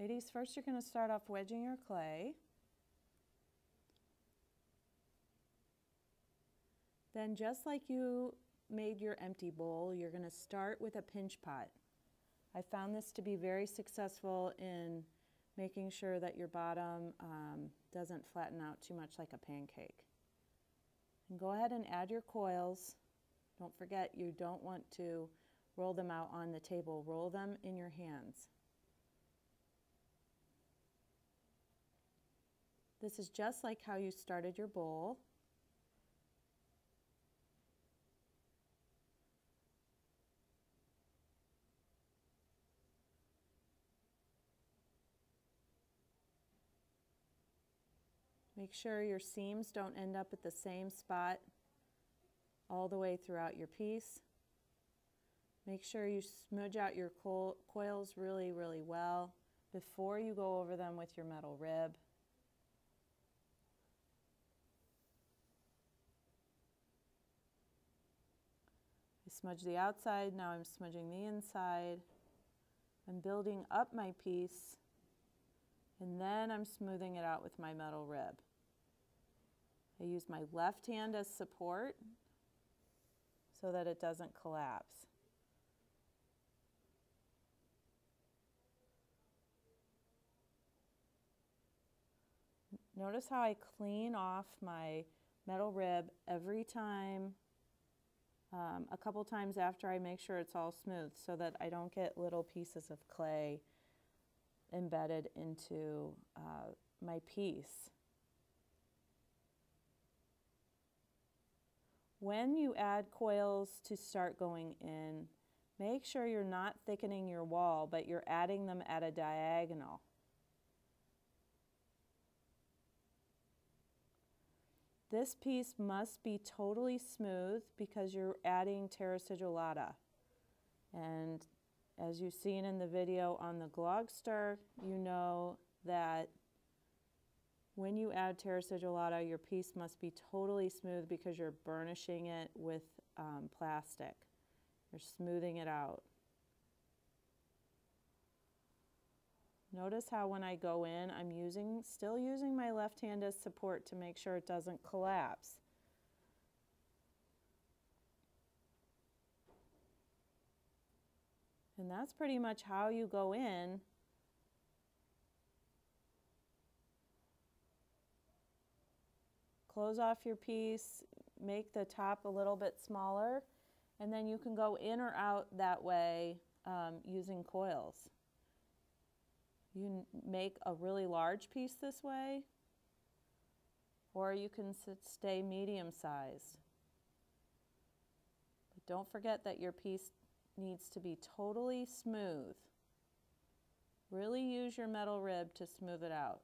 Ladies, first you're going to start off wedging your clay. Then just like you made your empty bowl, you're going to start with a pinch pot. I found this to be very successful in making sure that your bottom doesn't flatten out too much like a pancake. And go ahead and add your coils. Don't forget, you don't want to roll them out on the table. Roll them in your hands. This is just like how you started your bowl. Make sure your seams don't end up at the same spot all the way throughout your piece. Make sure you smudge out your coils really, really well before you go over them with your metal rib. I smudge the outside, now I'm smudging the inside. I'm building up my piece, and then I'm smoothing it out with my metal rib. I use my left hand as support so that it doesn't collapse. Notice how I clean off my metal rib every time, a couple times after I make sure it's all smooth so that I don't get little pieces of clay embedded into my piece. When you add coils to start going in, make sure you're not thickening your wall, but you're adding them at a diagonal. This piece must be totally smooth because you're adding terra sigillata. And as you've seen in the video on the Glogster, you know that when you add terra sigillata, your piece must be totally smooth because you're burnishing it with plastic. You're smoothing it out. Notice how when I go in, I'm still using my left hand as support to make sure it doesn't collapse. And that's pretty much how you go in. Close off your piece, make the top a little bit smaller, and then you can go in or out that way using coils. You can make a really large piece this way, or you can stay medium sized. But don't forget that your piece needs to be totally smooth. Really use your metal rib to smooth it out.